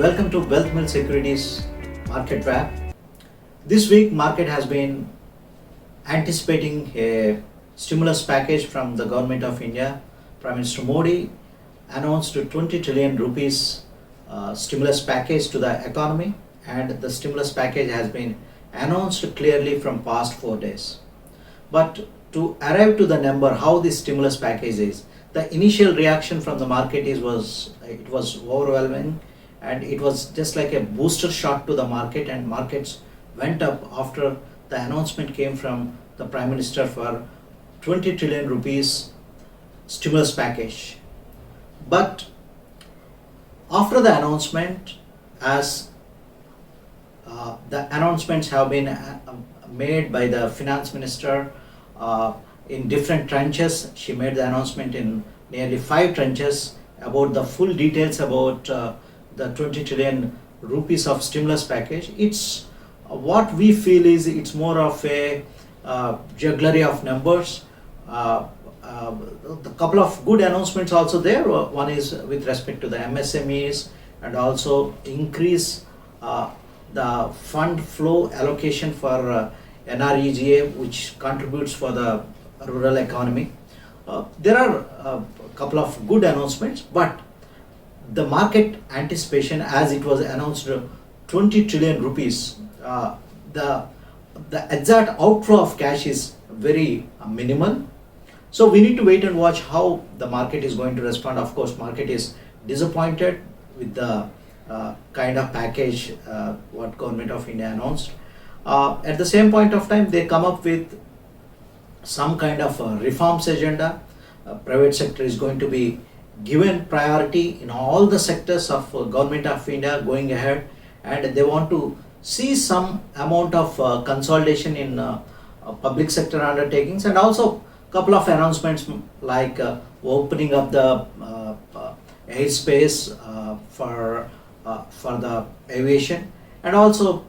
Welcome to WealthMills Securities Market Wrap. This week, market has been anticipating a stimulus package from the government of India. Prime Minister Modi announced 20 trillion rupees stimulus package to the economy, and the stimulus package has been announced clearly from past 4 days. But to arrive to the number, how this stimulus package is, the initial reaction from the market was overwhelming, and it was just like a booster shot to the market, and markets went up after the announcement came from the Prime Minister for 20 trillion rupees stimulus package. But after the announcement, as the announcements have been made by the finance minister in different tranches. She made the announcement in nearly 5 tranches about the full details about the 20 trillion rupees of stimulus package. It's what we feel is it's more of a jugglery of numbers. The couple of good announcements also there. One is with respect to the MSMEs, and also increase the fund flow allocation for NREGA, which contributes for the rural economy. There are a couple of good announcements, but the market anticipation, as it was announced 20 trillion rupees, the exact outflow of cash is very minimal. So we need to wait and watch how the market is going to respond. Of course, market is disappointed with the kind of package what Government of India announced. At the same point of time, they come up with some kind of reforms agenda. Private sector is going to be given priority in all the sectors of Government of India going ahead, and they want to see some amount of consolidation in public sector undertakings, and also couple of announcements like opening up the airspace for the aviation, and also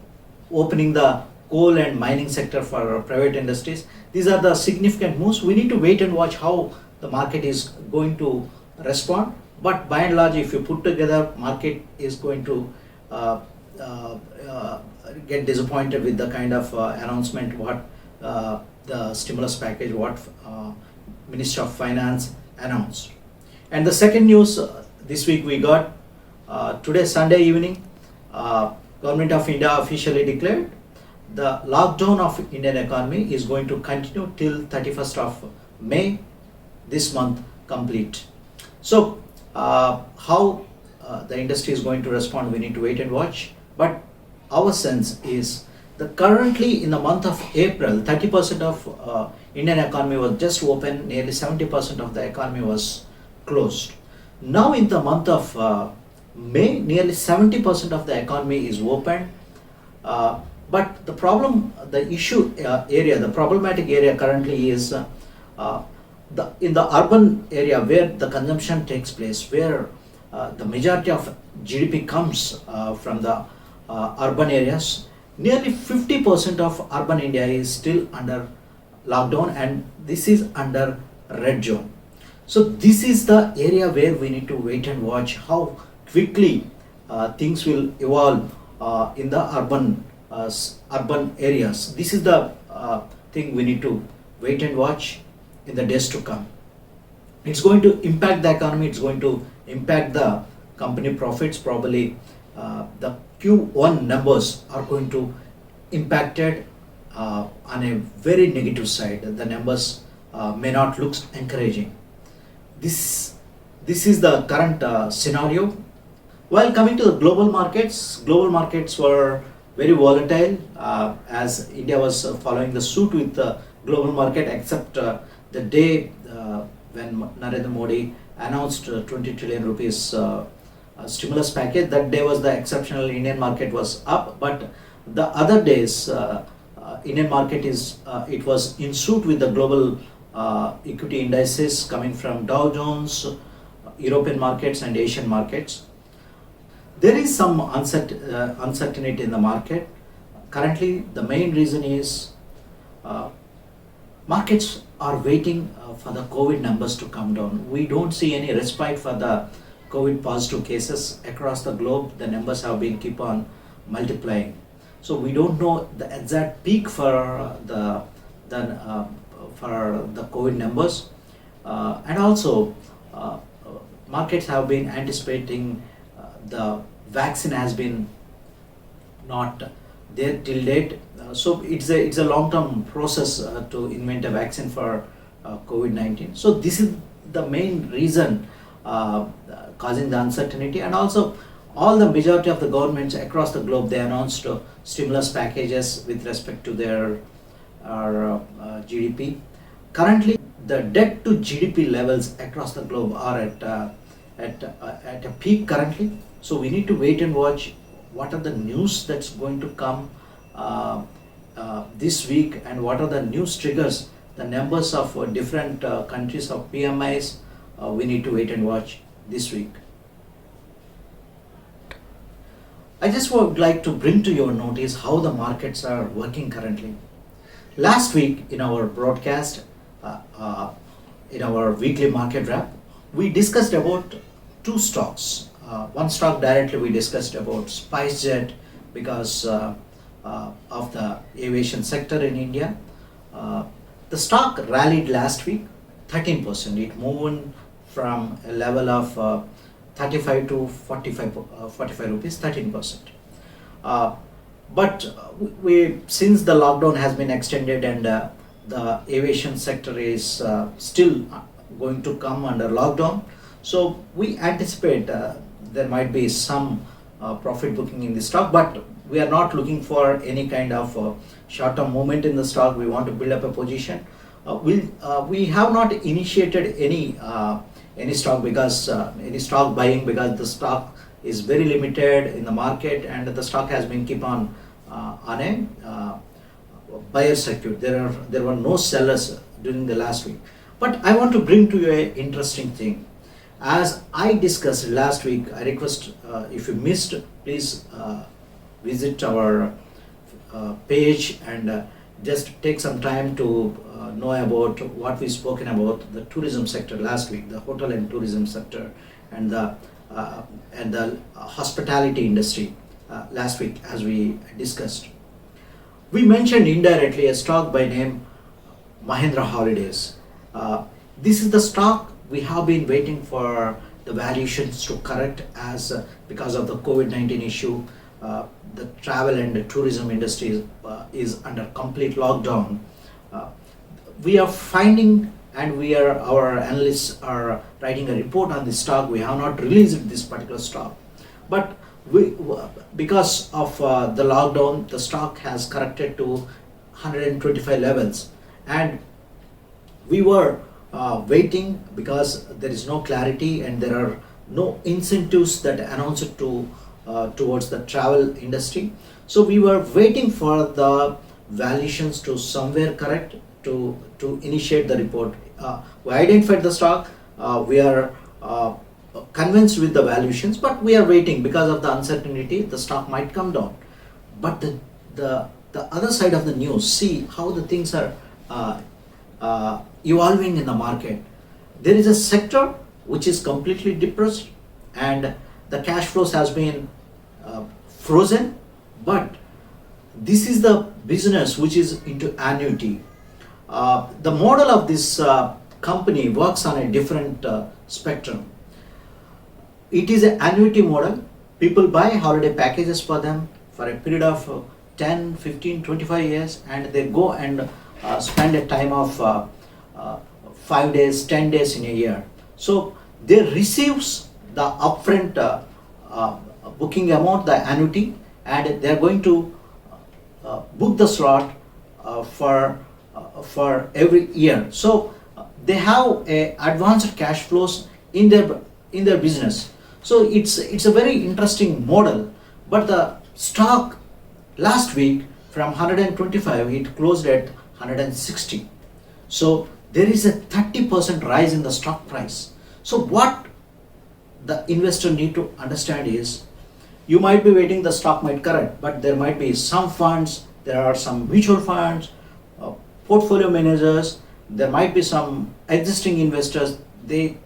opening the coal and mining sector for private industries. These are the significant moves. We need to wait and watch how the market is going to respond. But by and large, if you put together, market is going to get disappointed with the kind of announcement what the stimulus package what Minister of Finance announced. And the second news this week we got today Sunday evening, Government of India officially declared the lockdown of Indian economy is going to continue till 31st of May, this month complete. So how the industry is going to respond, we need to wait and watch. But our sense is that currently in the month of April, 30% of Indian economy was just open, nearly 70% of the economy was closed. Now in the month of May, nearly 70% of the economy is open. But the problem, the issue area, the problematic area currently is in the urban area where the consumption takes place, where the majority of GDP comes from the urban areas. Nearly 50% of urban India is still under lockdown, and this is under red zone. So this is the area where we need to wait and watch how quickly things will evolve in the urban areas. This is the thing we need to wait and watch in the days to come. It's going to impact the economy, it's going to impact the company profits. Probably the Q1 numbers are going to impacted on a very negative side. The numbers may not look encouraging. This is the current scenario. While coming to the global markets were very volatile as India was following the suit with the global market, except the day when Narendra Modi announced 20 trillion rupees stimulus package. That day was the exceptional. Indian market was up, but the other days Indian market it was in suit with the global equity indices coming from Dow Jones, European markets and Asian markets. There is some uncertainty in the market. Currently, the main reason is markets are waiting for the COVID numbers to come down. We don't see any respite for the COVID positive cases across the globe. The numbers have been keep on multiplying. So we don't know the exact peak for the COVID numbers, and also markets have been anticipating the vaccine has been not there till date. So it's a long-term process to invent a vaccine for COVID-19. So this is the main reason causing the uncertainty, and also all the majority of the governments across the globe, they announced stimulus packages with respect to their GDP. Currently, the debt to GDP levels across the globe are at a peak currently. So we need to wait and watch what are the news that's going to come this week, and what are the news triggers, the numbers of different countries of PMIs. We need to wait and watch this week. I just would like to bring to your notice how the markets are working currently. Last week in our broadcast, in our weekly market wrap, we discussed about two stocks. One stock directly we discussed about SpiceJet because of the aviation sector in India. The stock rallied last week 13%. It moved from a level of 35 to 45 rupees, 13%. But since the lockdown has been extended and the aviation sector is still going to come under lockdown, so we anticipate there might be some profit booking in the stock, but we are not looking for any kind of short-term movement in the stock. We want to build up a position. We have not initiated any stock because any stock buying, because the stock is very limited in the market and the stock has been keep on a buyer circuit. There were no sellers during the last week. But I want to bring to you an interesting thing. As I discussed last week, I request if you missed, please visit our page and just take some time to know about what we spoken about the tourism sector last week, the hotel and tourism sector, and the hospitality industry last week as we discussed. We mentioned indirectly a stock by name Mahindra Holidays. This is the stock we have been waiting for the valuations to correct as because of the COVID-19 issue. The travel and the tourism industry is under complete lockdown. We are finding, and our analysts are writing a report on this stock. We have not released this particular stock, but because of the lockdown, the stock has corrected to 125 levels, and we were waiting because there is no clarity and there are no incentives that announced towards the travel industry. So we were waiting for the valuations to somewhere correct to initiate the report. We identified the stock. We are convinced with the valuations, but we are waiting because of the uncertainty. The stock might come down, but the other side of the news, see how the things are evolving in the market. There is a sector which is completely depressed and the cash flows has been frozen, but this is the business which is into annuity. The model of this company works on a different spectrum. It is an annuity model. People buy holiday packages for them for a period of 10, 15, 25 years, and they go and spend a time of 5 days, 10 days in a year. So they receives the upfront booking amount, the annuity, and they are going to book the slot for every year. So they have a advanced cash flows in their business. So it's a very interesting model. But the stock last week from 125 it closed at 160. So there is a 30% rise in the stock price. So what the investor need to understand is, you might be waiting the stock might correct, but there might be some funds, there are some mutual funds, portfolio managers, there might be some existing investors, they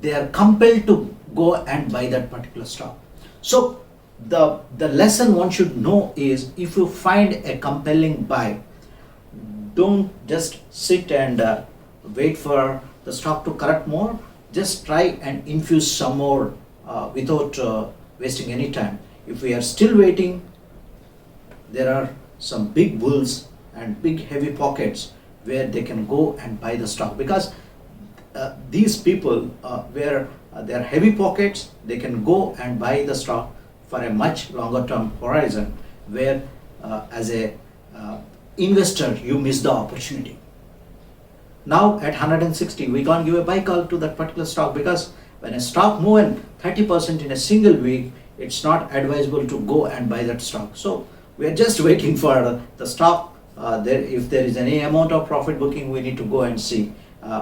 they are compelled to go and buy that particular stock. So the lesson one should know is, if you find a compelling buy, don't just sit and wait for the stock to correct more. Just try and infuse some more without wasting any time. If we are still waiting, there are some big bulls and big heavy pockets where they can go and buy the stock, because these people where they are heavy pockets, they can go and buy the stock for a much longer term horizon, where as a investor you miss the opportunity. Now at 160 we can't give a buy call to that particular stock, because when a stock moves 30% in a single week, it's not advisable to go and buy that stock. So we are just waiting for the stock. If there is any amount of profit booking, we need to go and see.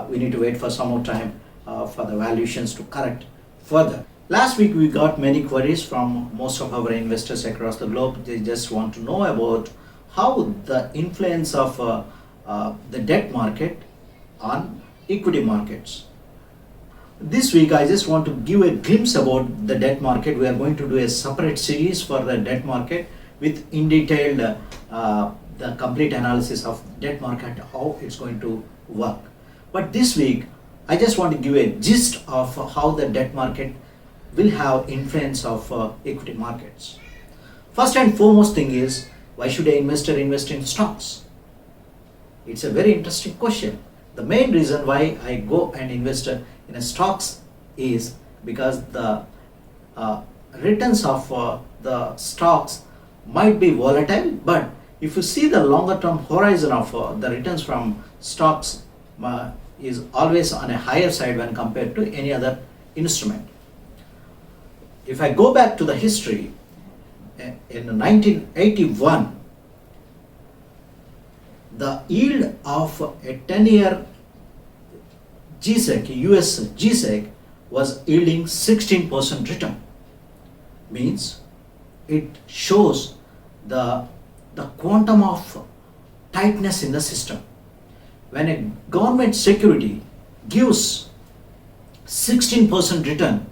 We need to wait for some more time for the valuations to correct further. Last week we got many queries from most of our investors across the globe. They just want to know about how the influence of the debt market on equity markets. This week I just want to give a glimpse about the debt market. We are going to do a separate series for the debt market with in detailed the complete analysis of debt market, how it's going to work. But this week I just want to give a gist of how the debt market will have influence of equity markets. First and foremost thing is, why should an investor invest in stocks? It's a very interesting question. The main reason why I go and invest in a stocks is because the returns of the stocks might be volatile, but if you see the longer term horizon of the returns from stocks is always on a higher side when compared to any other instrument. If I go back to the history, in 1981, the yield of a 10-year GSEC, US GSEC, was yielding 16% return. Means it shows the quantum of tightness in the system. When a government security gives 16% return,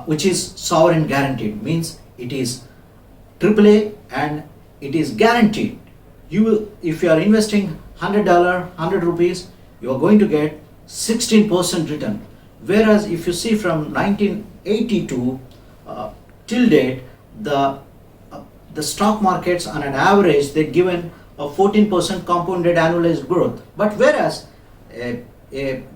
which is sovereign guaranteed, means it is AAA and it is guaranteed. You will, if you are investing $100, 100 rupees, you are going to get 16% return. Whereas if you see from 1982 till date, the stock markets on an average, they're given a 14% compounded annualized growth. But whereas a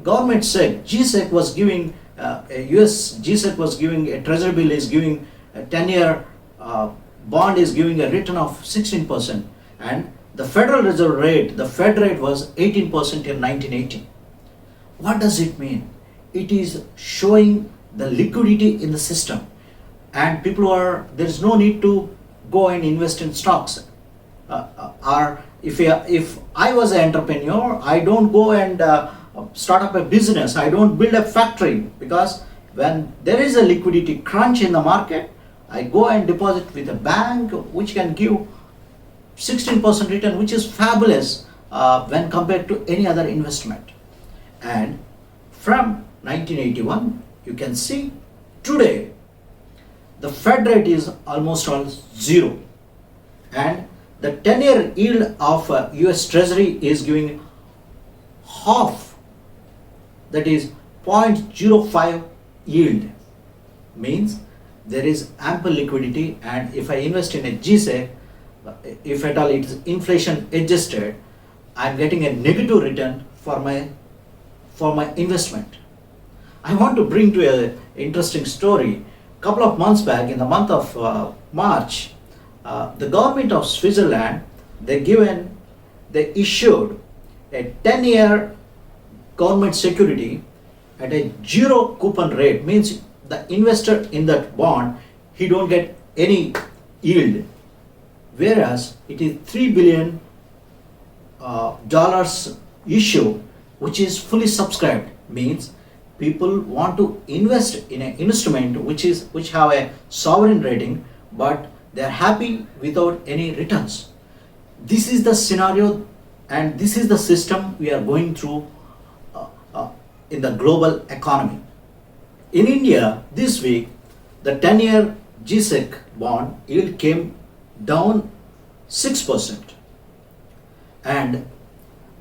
government SEC, GSEC was giving, a US GSEC was giving, a treasury bill is giving, a 10-year bond is giving a return of 16%, and the Federal Reserve rate, the Fed rate, was 18% in 1980. What does it mean? It is showing the liquidity in the system, and people there is no need to go and invest in stocks. Or if I was an entrepreneur, I don't go and start up a business, I don't build a factory, because when there is a liquidity crunch in the market, I go and deposit with a bank which can give 16% return, which is fabulous when compared to any other investment. And from 1981, you can see today the Fed rate is almost all zero, and the 10-year yield of US Treasury is giving half, that is 0.05 yield. Means there is ample liquidity, and if I invest in a GSEC, if at all it is inflation adjusted, I am getting a negative return for my investment. I want to bring to an interesting story. A couple of months back, in the month of March, the government of Switzerland, they issued a 10-year government security at a zero coupon rate. Means the investor in that bond, he don't get any yield, whereas it is $3 billion issue, which is fully subscribed. Means people want to invest in an instrument which have a sovereign rating, but they are happy without any returns. This is the scenario, and this is the system we are going through in the global economy. In India this week, the 10-year G-Sec bond yield came down 6%. And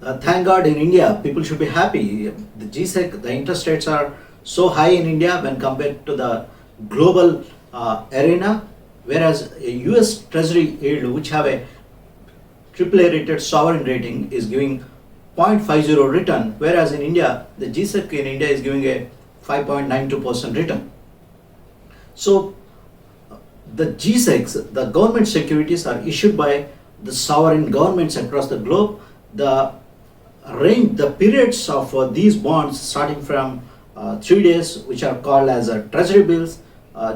thank God, in India, people should be happy. The G-Sec, the interest rates are so high in India when compared to the global arena, whereas a US Treasury yield, which have a AAA rated sovereign rating, is giving 0.50 return, whereas in India, the G-Sec in India is giving a 5.92% return. So the G-Secs, the government securities, are issued by the sovereign governments across the globe. The range, the periods of these bonds starting from 3 days, which are called as treasury bills,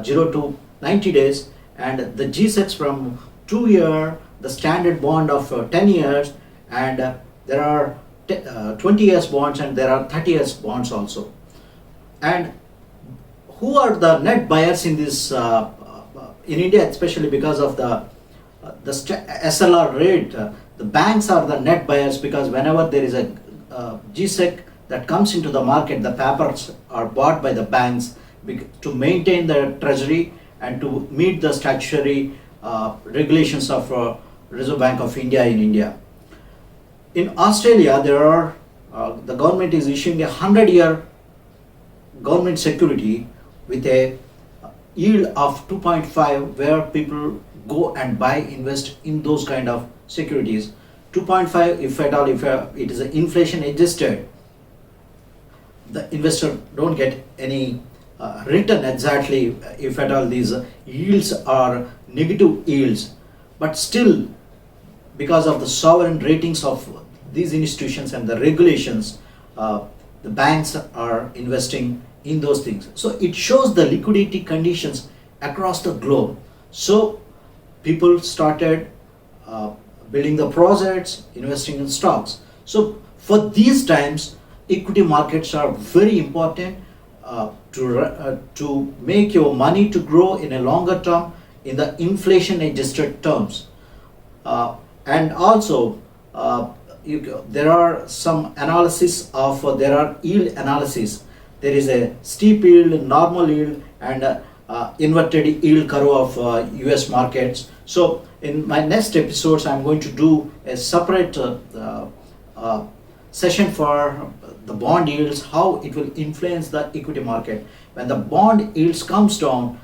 0 to 90 days, and the G-Secs from 2 year, the standard bond of 10 years, and there are 20 years bonds, and there are 30 years bonds also. And who are the net buyers in this in India, especially because of the SLR rate? The banks are the net buyers, because whenever there is a G-Sec that comes into the market, the papers are bought by the banks to maintain the treasury and to meet the statutory regulations of Reserve Bank of India in India. In Australia, there are the government is issuing a 100-year government security with a yield of 2.5, where people go and buy, invest in those kind of securities. 2.5, if at all, if it is inflation adjusted, the investor don't get any return exactly if at all these yields are negative yields. But still, because of the sovereign ratings of these institutions and the regulations, the banks are investing in those things. So it shows the liquidity conditions across the globe. So people started building the projects, investing in stocks. So for these times, equity markets are very important to make your money to grow in a longer term in the inflation adjusted terms. And also there are some analysis of there are yield analysis. There is a steep yield, normal yield, and inverted yield curve of US markets. So in my next episodes, I'm going to do a separate session for the bond yields, how it will influence the equity market. When the bond yields comes down,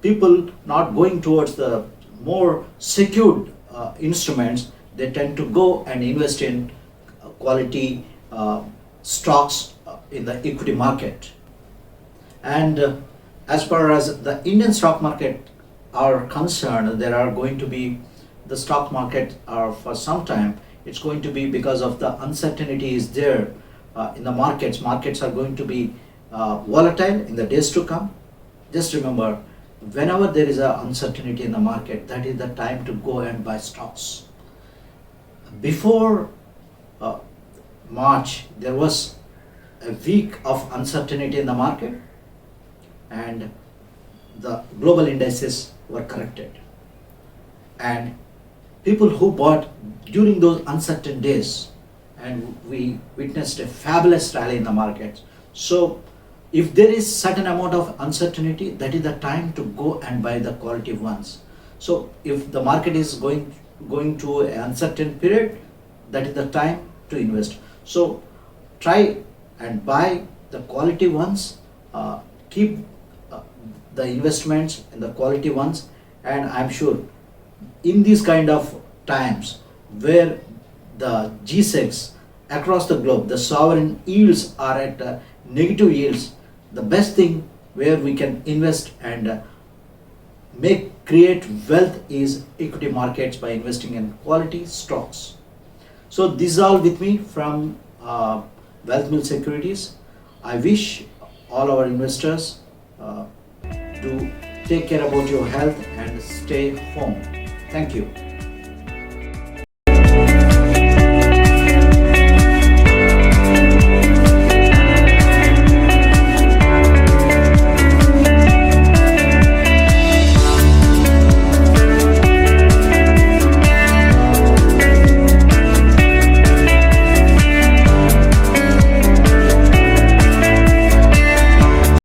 people not going towards the more secured instruments, they tend to go and invest in quality stocks in the equity market. And as far as the Indian stock market are concerned, there are going to be the stock market for some time. It's going to be because of the uncertainty is there in the markets. Markets are going to be volatile in the days to come. Just remember, whenever there is a uncertainty in the market, that is the time to go and buy stocks. Before March, there was a week of uncertainty in the market, and the global indices were corrected, and people who bought during those uncertain days, and we witnessed a fabulous rally in the markets. So if there is certain amount of uncertainty, that is the time to go and buy the quality ones. So if the market is going to an uncertain period, that is the time to invest. So try and buy the quality ones, keep the investments in the quality ones, and I'm sure in these kind of times where the G-Secs across the globe, the sovereign yields are at negative yields, the best thing where we can invest and create wealth is equity markets by investing in quality stocks. So this is all with me from WealthMills Securities. I wish all our investors to take care about your health and stay home. Thank you.